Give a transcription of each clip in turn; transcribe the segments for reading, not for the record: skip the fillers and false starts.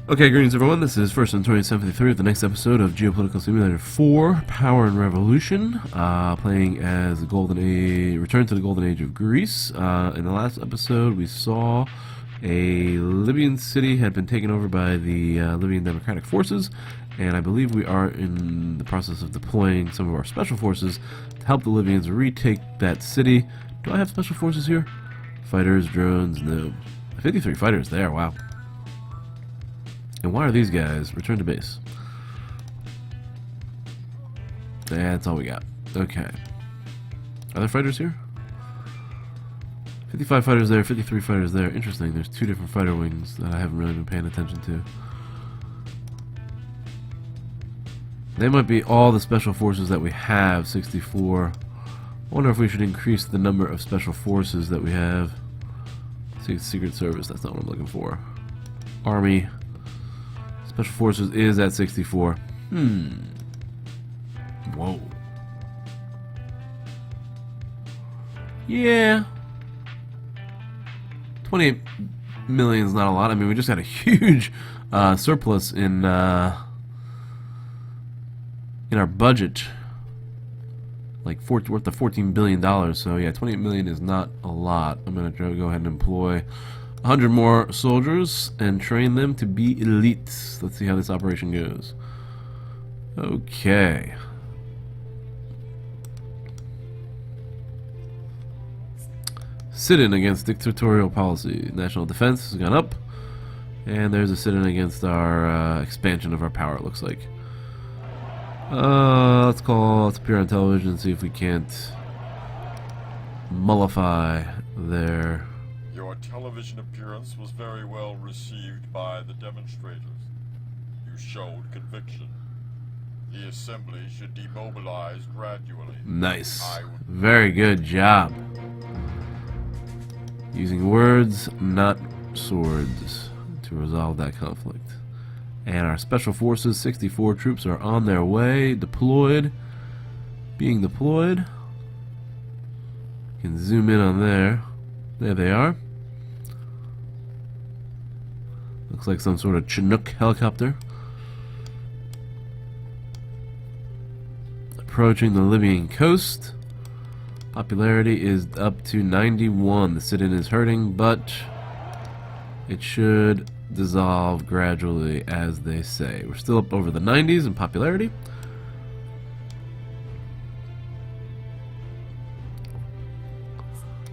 Okay, greetings everyone. This is First and 2073 with the next episode of Geopolitical Simulator 4, Power and Revolution, playing as the Return to the Golden Age of Greece. In the last episode, we saw a Libyan city had been taken over by the Libyan Democratic Forces, and I believe we are in the process of deploying some of our special forces to help the Libyans retake that city. Do I have special forces here? Fighters, drones, no. 53 fighters there, wow. And why are these guys? Return to base. That's all we got. Okay. Are there fighters here? 55 fighters there, 53 fighters there. Interesting, there's two different fighter wings that I haven't really been paying attention to. They might be all the special forces that we have, 64. I wonder if we should increase the number of special forces that we have. Secret Service, that's not what I'm looking for. Army. Special Forces is at 64. Whoa. Yeah. 28 million is not a lot. I mean, we just had a huge surplus in our budget. Like worth of $14 billion. So yeah, 28 million is not a lot. I'm going to go ahead and employ 100 more soldiers and train them to be elites. Let's see how this operation goes. Okay. Sit-in against dictatorial policy. National defense has gone up. And there's a sit-in against our expansion of our power, it looks like. Let's appear on television and see if we can't mollify their... Your television appearance was very well received by the demonstrators. You showed conviction. The assembly should demobilize gradually. Nice. Very good job. Using words, not swords, to resolve that conflict. And our special forces, 64 troops, are on their way, deployed, being deployed. You can zoom in on there. There they are. Looks like some sort of Chinook helicopter. Approaching the Libyan coast. Popularity is up to 91. The sit-in is hurting, but it should dissolve gradually, as they say. We're still up over the 90s in popularity.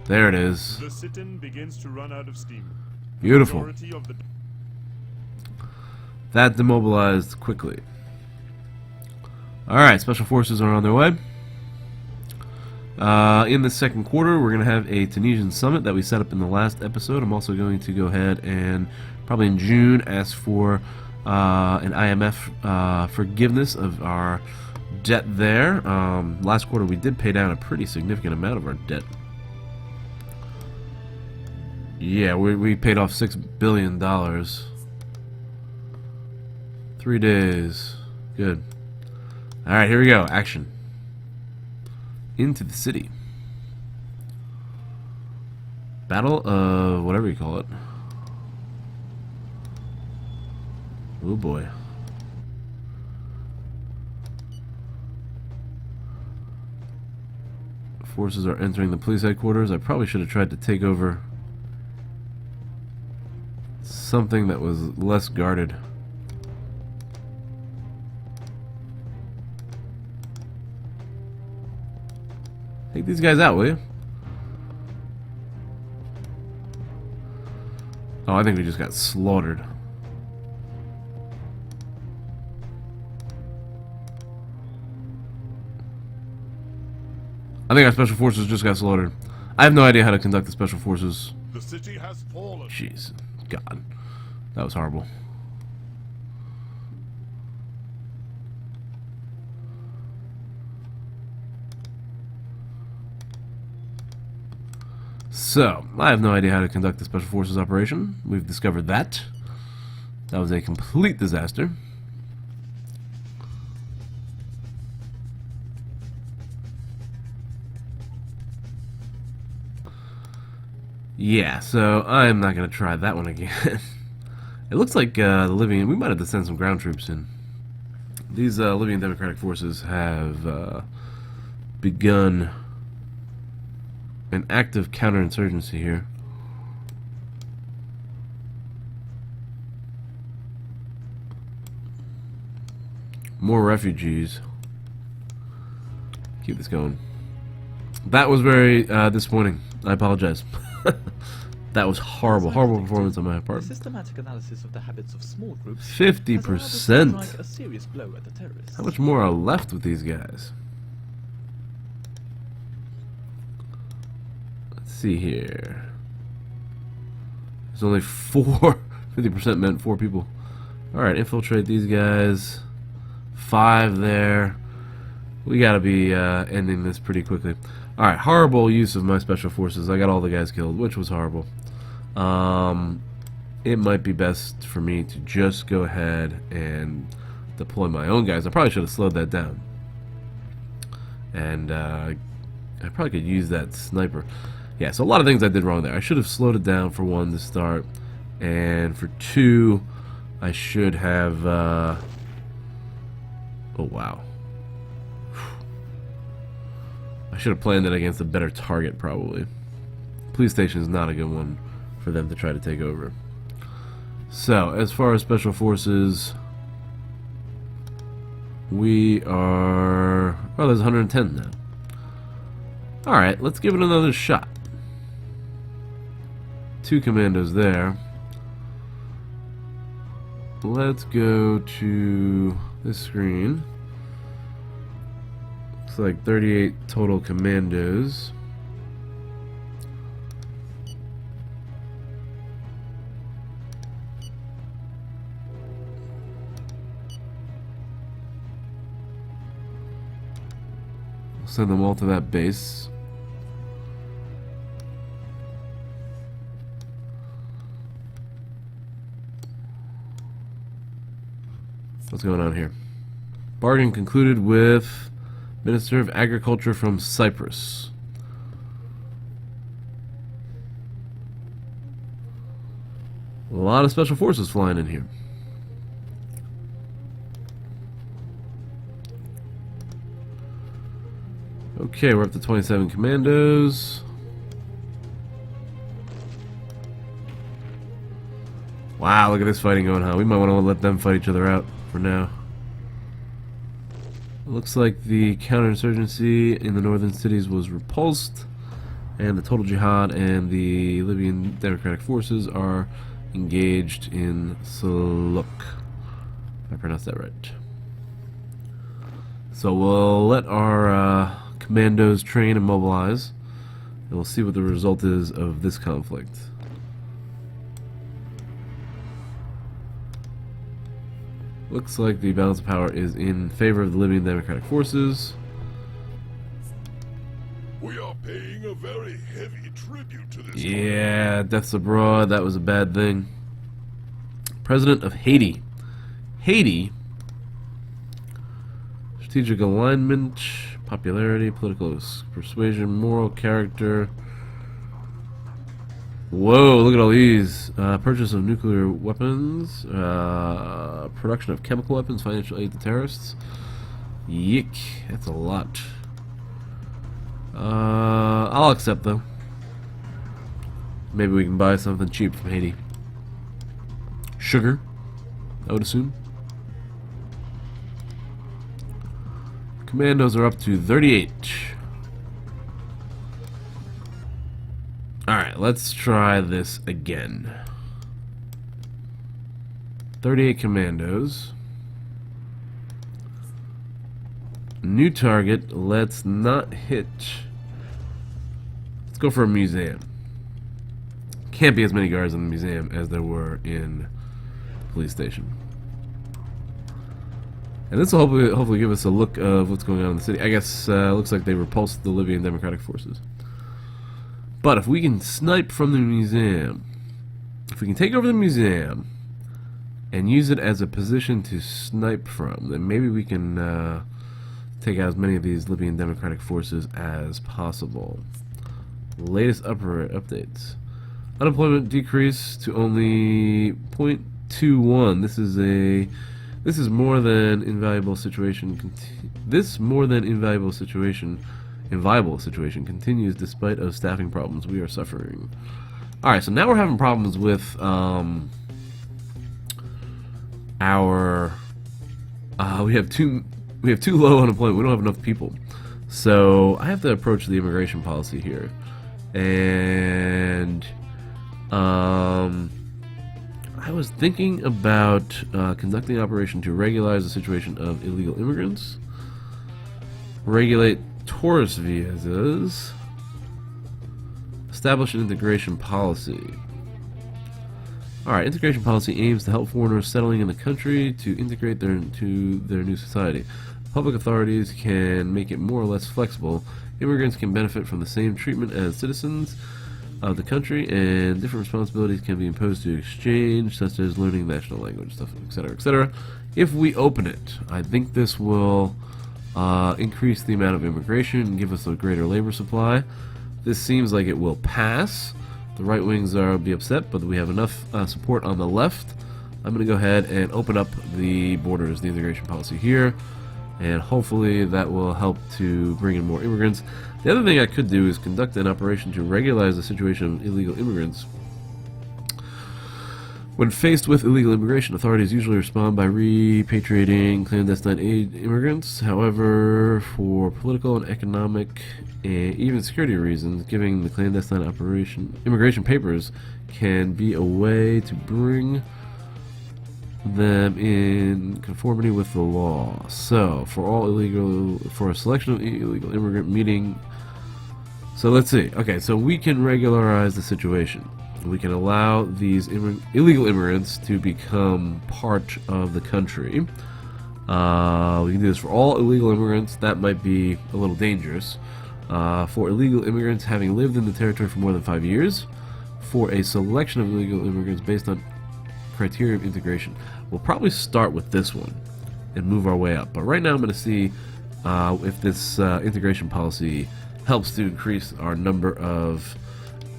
There it is. The sit-in begins to run out of steam. Beautiful. That demobilized quickly. Alright, special forces are on their way. In the second quarter, we're going to have a Tunisian summit that we set up in the last episode. I'm also going to go ahead and, probably in June, ask for an IMF forgiveness of our debt there. Last quarter, we did pay down a pretty significant amount of our debt. Yeah, we paid off $6 billion. 3 days. Good. Alright, here we go. Action. Into the city. Battle of whatever you call it. Oh boy. Forces are entering the police headquarters. I probably should have tried to take over something that was less guarded. Take these guys out, will you? Oh, I think we just got slaughtered. I think our special forces just got slaughtered. I have no idea how to conduct the special forces. The city has fallen. Jeez. God. That was horrible. So, I have no idea how to conduct the Special Forces operation. We've discovered that. That was a complete disaster. Yeah, so I'm not going to try that one again. It looks like the Libyan... We might have to send some ground troops in. These Libyan Democratic Forces have begun an active counterinsurgency here. More refugees. Keep this going. That was very disappointing. I apologize. That was horrible. Horrible performance on my part. Systematic analysis of the habits of small groups 50%. a serious blow at the terrorists. How much more are left with these guys? Let's see here. There's only 4. 50% meant 4 people. Alright, infiltrate these guys. 5 there. We gotta be ending this pretty quickly. Alright, horrible use of my special forces. I got all the guys killed, which was horrible. It might be best for me to just go ahead and deploy my own guys. I probably should have slowed that down. And I probably could use that sniper. Yeah, so a lot of things I did wrong there. I should have slowed it down for 1 to start. And for 2, I should have... oh, wow. I should have planned it against a better target, probably. Police station is not a good one for them to try to take over. So, as far as special forces, we are... Oh, there's 110 now. Alright, let's give it another shot. 2 commandos there. Let's go to this screen. Looks like 38 total commandos. We'll send them all to that base. What's going on here? Bargain concluded with Minister of Agriculture from Cyprus. A lot of special forces flying in here. Okay, we're up to 27 commandos. Wow, look at this fighting going on. We might want to let them fight each other out for now. Looks like the counterinsurgency in the northern cities was repulsed, and the total jihad and the Libyan Democratic Forces are engaged in Saluk. If I pronounced that right. So we'll let our commandos train and mobilize, and we'll see what the result is of this conflict. Looks like the balance of power is in favor of the Libyan Democratic Forces. We are paying a very heavy tribute to this. Yeah, deaths abroad, that was a bad thing. President of Haiti. Haiti. Strategic alignment, popularity, political persuasion, moral character. Whoa, look at all these. Purchase of nuclear weapons, production of chemical weapons, financial aid to terrorists. Yick, that's a lot. I'll accept though. Maybe we can buy something cheap from Haiti. Sugar, I would assume. Commandos are up to 38. Alright, let's try this again. 38 commandos. New target, let's not hit. Let's go for a museum. Can't be as many guards in the museum as there were in the police station. And this will hopefully give us a look of what's going on in the city. I guess looks like they repulsed the Libyan Democratic Forces. But if we can snipe from the museum, if we can take over the museum and use it as a position to snipe from, then maybe we can take out as many of these Libyan Democratic Forces as possible. Latest updates. Unemployment decreased to only 2-1. This is more than invaluable situation. This more than invaluable situation, inviable situation continues despite of staffing problems we are suffering. All right, so now we're having problems with we have too low unemployment. We don't have enough people. So I have to approach the immigration policy here, and I was thinking about conducting an operation to regularize the situation of illegal immigrants, regulate tourist visas, establish an integration policy. Alright, integration policy aims to help foreigners settling in the country to integrate into their new society. Public authorities can make it more or less flexible. Immigrants can benefit from the same treatment as citizens of the country, and different responsibilities can be imposed to exchange, such as learning national language, stuff, etc., etc. If we open it, I think this will increase the amount of immigration and give us a greater labor supply. This seems like it will pass. The right wings are be upset, but we have enough support on the left. I'm going to go ahead and open up the borders, the integration policy here, and hopefully that will help to bring in more immigrants. The other thing I could do is conduct an operation to regularize the situation of illegal immigrants. When faced with illegal immigration, authorities usually respond by repatriating clandestine immigrants. However, for political and economic and even security reasons, giving the clandestine immigration papers can be a way to bring them in conformity with the law. So, for a selection of illegal immigrant meeting. So let's see. Okay, so we can regularize the situation. We can allow these illegal immigrants to become part of the country. We can do this for all illegal immigrants. That might be a little dangerous. For illegal immigrants having lived in the territory for more than 5 years. For a selection of illegal immigrants based on criteria of integration. We'll probably start with this one and move our way up. But right now I'm going to see if this integration policy helps to increase our number of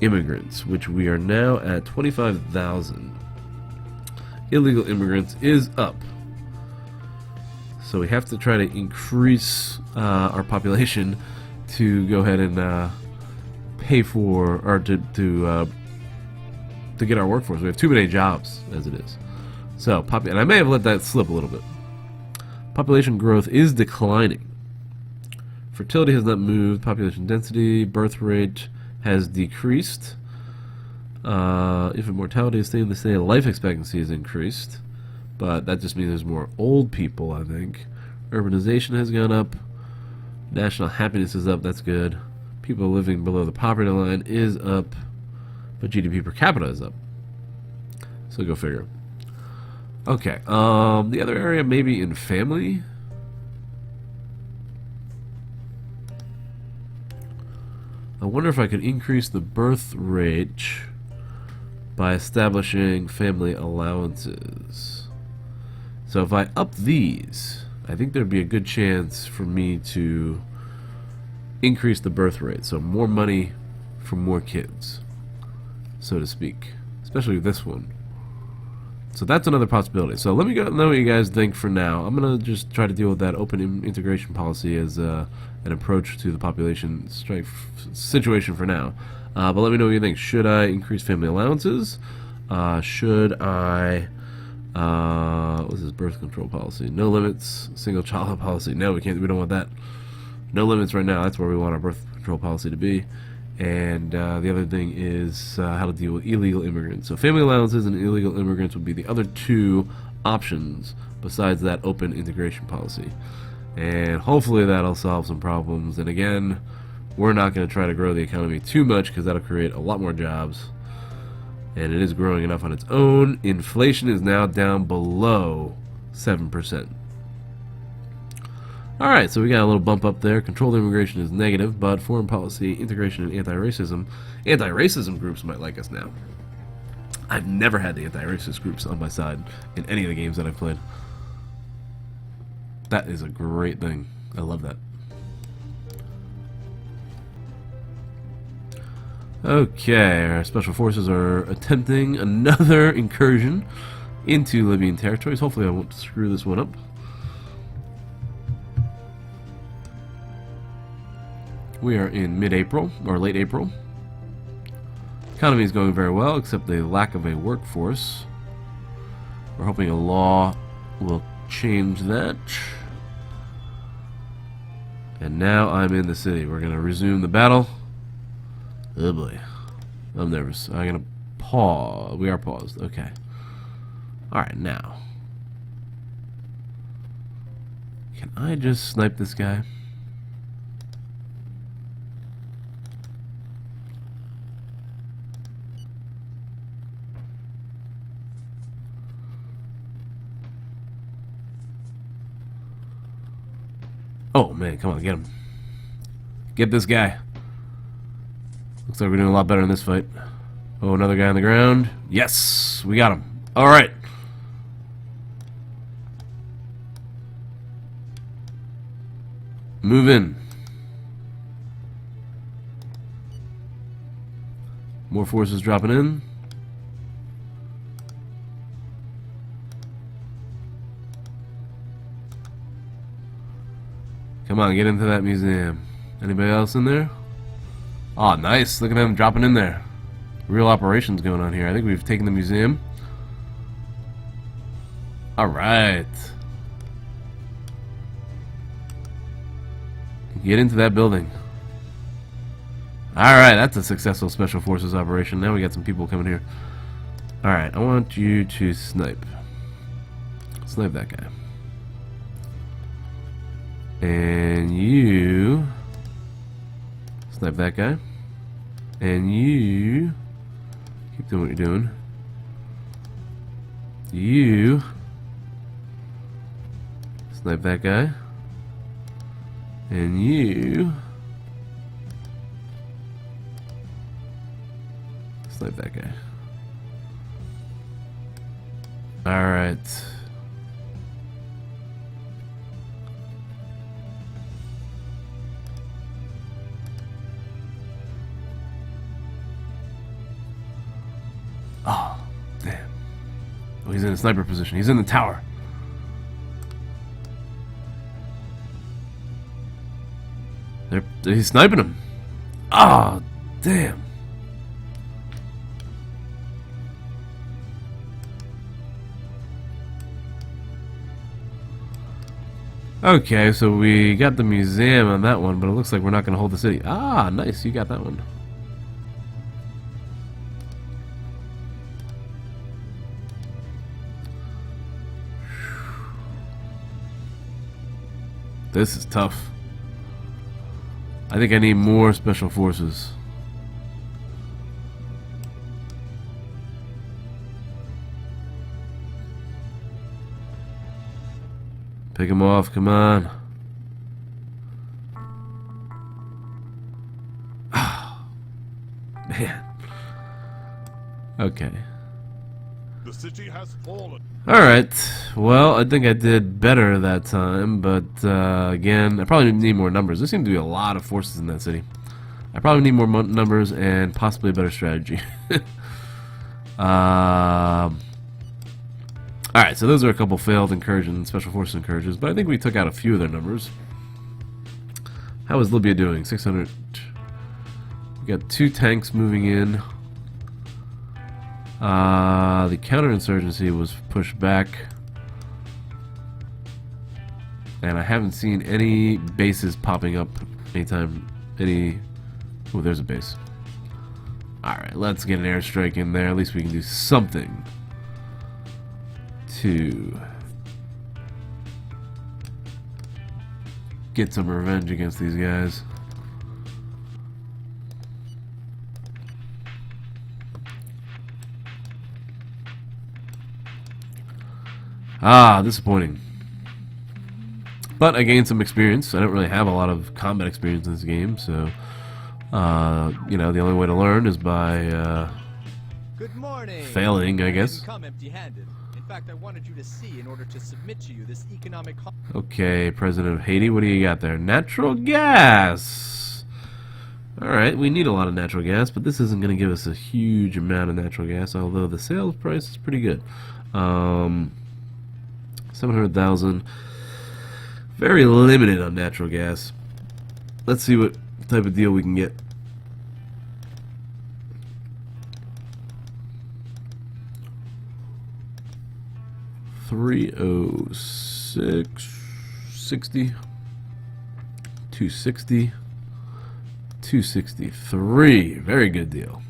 immigrants, which we are now at 25,000. Illegal immigrants is up. So we have to try to increase our population to go ahead and pay for, or to get our workforce. We have too many jobs as it is. So, and I may have let that slip a little bit. Population growth is declining. Fertility has not moved. Population density, birth rate has decreased. Infant mortality is staying the same. Life expectancy has increased, but that just means there's more old people, I think. Urbanization has gone up. National happiness is up. That's good. People living below the poverty line is up, but GDP per capita is up. So go figure. Okay. The other area maybe in family. I wonder if I could increase the birth rate by establishing family allowances. So if I up these, I think there'd be a good chance for me to increase the birth rate. So more money for more kids, so to speak. Especially this one. So that's another possibility. So let me know what you guys think for now. I'm going to just try to deal with that open integration policy as an approach to the population strife situation for now. But let me know what you think. Should I increase family allowances? Should I... what's this birth control policy? No limits, single child policy. No, we don't want that. No limits right now. That's where we want our birth control policy to be. And the other thing is how to deal with illegal immigrants. So family allowances and illegal immigrants would be the other two options besides that open integration policy. And hopefully that'll solve some problems. And again, we're not going to try to grow the economy too much because that'll create a lot more jobs. And it is growing enough on its own. Inflation is now down below 7%. Alright, so we got a little bump up there. Controlled immigration is negative, but foreign policy, integration, and anti-racism groups might like us now. I've never had the anti-racist groups on my side in any of the games that I've played. That is a great thing. I love that. Okay, our special forces are attempting another incursion. into Libyan territories. Hopefully I won't screw this one up. We are in mid-April, or late April. Economy is going very well, except the lack of a workforce. We're hoping a law will change that. And now I'm in the city. We're going to resume the battle. Oh boy. I'm nervous. I'm going to pause. We are paused. Okay. Alright, now. Can I just snipe this guy? Oh man, come on, get him. Get this guy. Looks like we're doing a lot better in this fight. Oh, another guy on the ground. Yes, we got him. Alright. Move in. More forces dropping in. Come on, get into that museum. Anybody else in there? Oh, nice. Look at them dropping in there. Real operations going on here. I think we've taken the museum. Alright. Get into that building. Alright, that's a successful Special Forces operation. Now we got some people coming here. Alright, I want you to snipe. Snipe that guy. And you snipe that guy. And you keep doing what you're doing. You snipe that guy. And you snipe that guy. Alright. Oh, damn. Oh, he's in a sniper position. He's in the tower. He's sniping him. Oh, damn. Okay, so we got the museum on that one, but it looks like we're not going to hold the city. Ah, nice. You got that one. This is tough. I think I need more special forces. Pick him off, come on. Man. Okay. The city has fallen. Alright, well, I think I did better that time, but again, I probably need more numbers. There seem to be a lot of forces in that city. I probably need more numbers and possibly a better strategy. Alright, so those are a couple failed incursions, special forces incursions, but I think we took out a few of their numbers. How is Libya doing? 600. We got 2 tanks moving in. The counter-insurgency was pushed back. And I haven't seen any bases popping up anytime. Oh, there's a base. Alright, let's get an airstrike in there. At least we can do something to get some revenge against these guys. Ah, disappointing. But I gained some experience. I don't really have a lot of combat experience in this game, so you know, the only way to learn is by Good morning. failing, I guess. Come empty-handed. In fact, I wanted you to see in order to submit to you this economic. Okay, President of Haiti, what do you got there? Natural gas! Alright, we need a lot of natural gas, but this isn't going to give us a huge amount of natural gas, although the sales price is pretty good. 700,000. Very limited on natural gas. Let's see what type of deal we can get. $306, 60, 260, 263. Very good deal.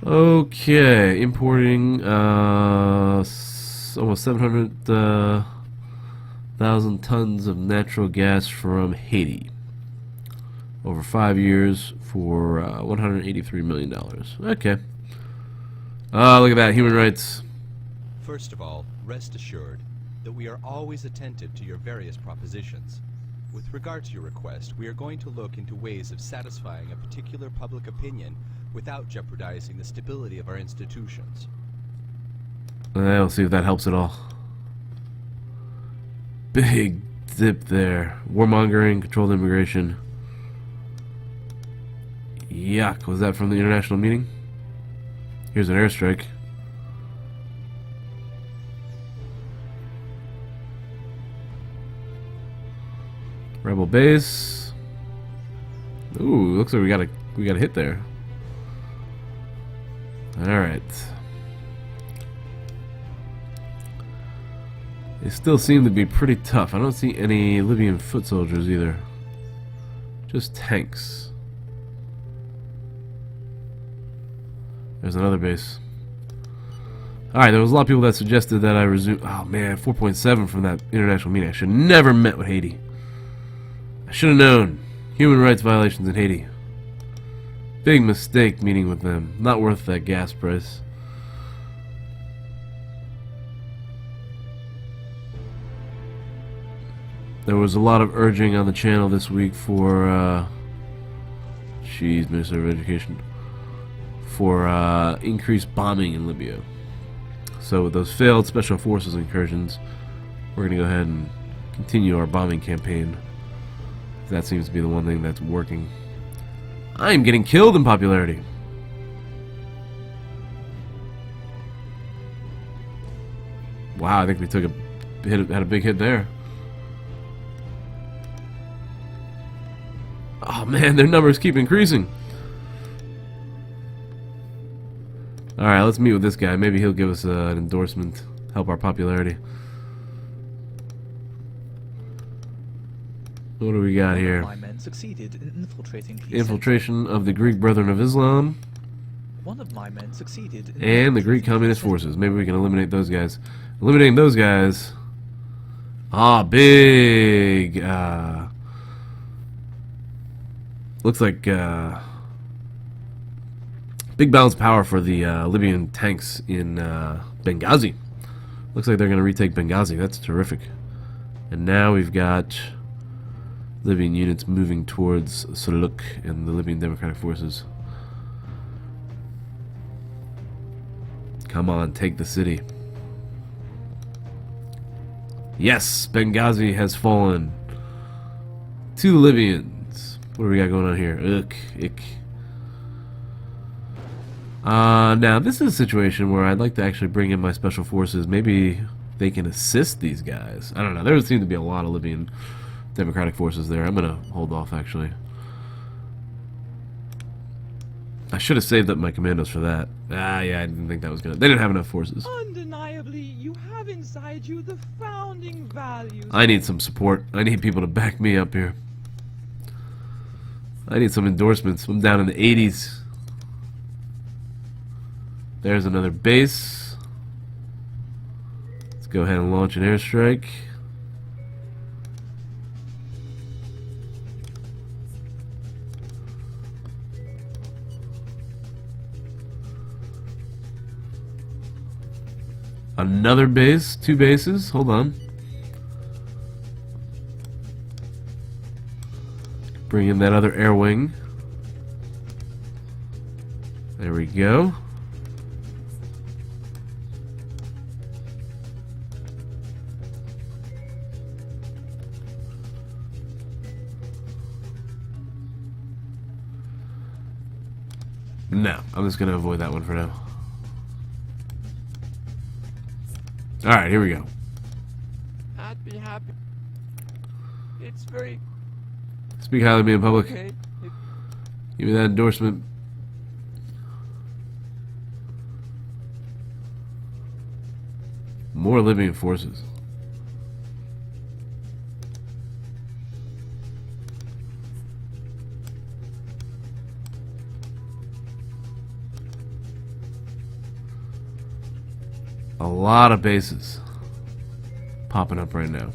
Okay, importing almost 700,000 tons of natural gas from Haiti over 5 years for $183 million. Okay. Look at that, human rights. First of all, rest assured that we are always attentive to your various propositions. With regard to your request, we are going to look into ways of satisfying a particular public opinion without jeopardizing the stability of our institutions. I'll see if that helps at all. Big dip there. Warmongering, controlled immigration. Yuck. Was that from the international meeting? Here's an airstrike. Rebel base. Ooh, looks like we got a hit there. Alright. They still seem to be pretty tough. I don't see any Libyan foot soldiers either. Just tanks. There's another base. Alright, there was a lot of people that suggested that I resume. Oh man, 4.7 from that international meeting. I should never met with Haiti. I should have known. Human rights violations in Haiti. Big mistake meeting with them. Not worth that gas price. There was a lot of urging on the channel this week for, Minister of Education, for increased bombing in Libya. So with those failed special forces incursions, we're going to go ahead and continue our bombing campaign. That seems to be the one thing that's working. I'm getting killed in popularity. Wow, I think we took a hit, had a big hit there. Oh man, their numbers keep increasing. Alright, let's meet with this guy. Maybe he'll give us an endorsement, help our popularity. What do we got here? My men succeeded in infiltrating key Infiltration of the Greek Brethren of Islam. One of my men succeeded in And the Greek Communist Forces. Maybe we can eliminate those guys. Eliminating those guys. Ah, big. Looks like big balance of power for the Libyan tanks in Benghazi. Looks like they're going to retake Benghazi. That's terrific. And now we've got Libyan units moving towards Suluk and the Libyan Democratic Forces. Come on, take the city. Yes, Benghazi has fallen to the Libyans. What do we got going on here? Ugh, ick. Now this is a situation where I'd like to actually bring in my special forces. Maybe they can assist these guys. I don't know. There seem to be a lot of Libyan Democratic forces there. I'm gonna hold off actually. I should have saved up my commandos for that. Ah, yeah, I didn't think that was gonna. They didn't have enough forces. Undeniably, you have inside you the founding values. I need some support. I need people to back me up here. I need some endorsements. I'm down in the 80s. There's another base. Let's go ahead and launch an airstrike. Another base, 2 bases. Hold on. Bring in that other air wing. There we go. No, I'm just going to avoid that one for now. Alright, here we go. I'd be happy. It's very Speak highly of me in public. okay. Give me that endorsement. More Libyan forces. A lot of bases popping up right now.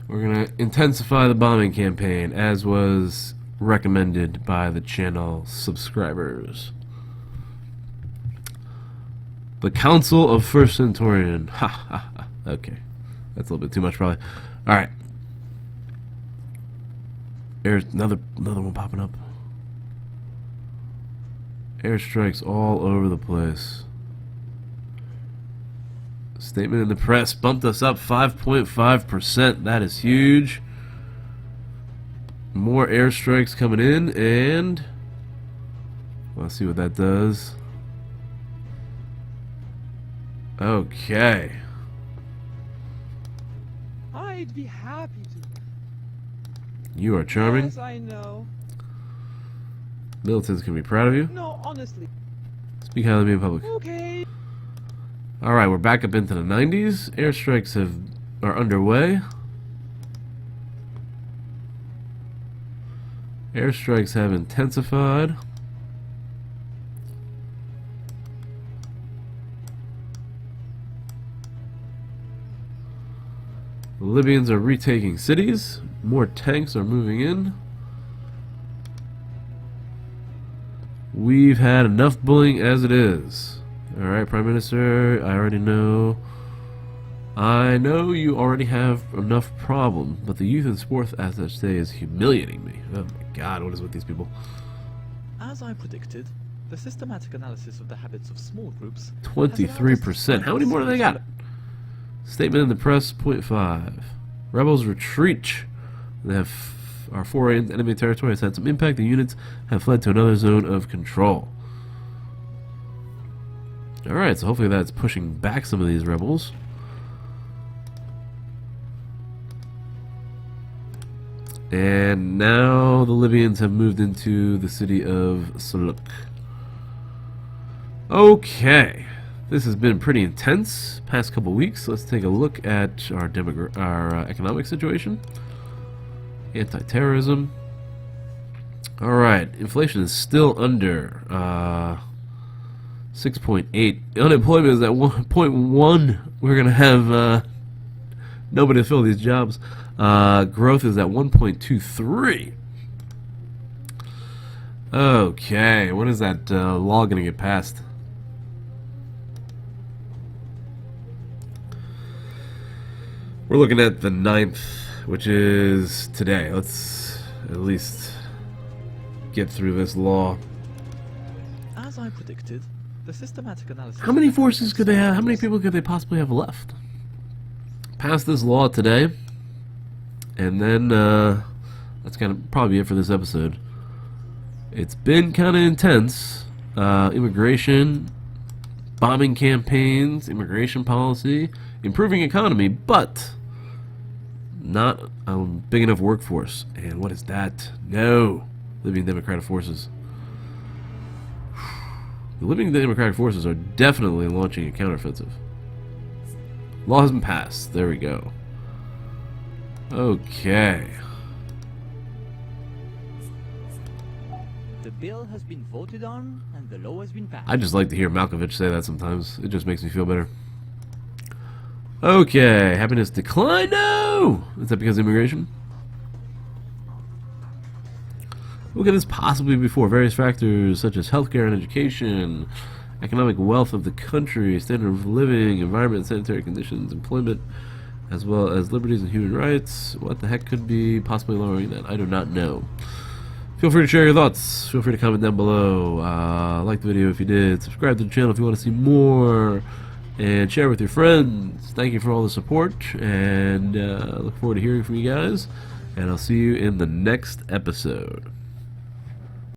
We're going to intensify the bombing campaign as was recommended by the channel subscribers. The Council of First Centurion. Ha ha ha. Okay. That's a little bit too much probably. Alright. There's another one popping up. Airstrikes all over the place. Statement in the press bumped us up 5.5%. That is huge. More airstrikes coming in, and let's see what that does. Okay. I'd be happy to. You are charming. Yes, I know. Militants can be proud of you. No, honestly. Speak highly of me in public. Okay. Alright, we're back up into the 90s. Airstrikes are underway. Airstrikes have intensified. The Libyans are retaking cities. More tanks are moving in. We've had enough bullying as it is. Alright, Prime Minister, I already know. I know you already have enough problem, but the youth in sports as I say is humiliating me. Oh my god, what is with these people? As I predicted, the systematic analysis of the habits of small groups. 23%. How many more do they got? Statement in the press, 0.5. Rebels retreat. They have our foray into enemy territory has had some impact. The units have fled to another zone of control. Alright, so hopefully that's pushing back some of these rebels. And now the Libyans have moved into the city of Suluk. Okay, this has been pretty intense past couple weeks. Let's take a look at our economic situation. Anti-terrorism. Alright, inflation is still under 6.8. Unemployment is at 1.1. We're going to have nobody to fill these jobs. Growth is at 1.23. Okay, when is that law going to get passed? We're looking at the 9th, which is today. Let's at least get through this law. As I predicted, the systematic analysis. How many forces could they have? How many people could they possibly have left? Pass this law today, and then that's gonna probably be it for this episode. It's been kind of intense. Immigration, bombing campaigns, immigration policy, improving economy, but not a big enough workforce. And what is that? No, Libyan Democratic Forces. The Libyan Democratic Forces are definitely launching a counteroffensive. Law has been passed. There we go. Okay. The bill has been voted on and the law has been passed. I just like to hear Malkovich say that sometimes. It just makes me feel better. Okay, happiness decline? No! Is that because of immigration? What could this possibly be for? Various factors such as healthcare and education, economic wealth of the country, standard of living, environment, sanitary conditions, employment, as well as liberties and human rights. What the heck could be possibly lowering that? I do not know. Feel free to share your thoughts. Feel free to comment down below. Like the video if you did. Subscribe to the channel if you want to see more. and share with your friends. Thank you for all the support, and look forward to hearing from you guys. And I'll see you in the next episode.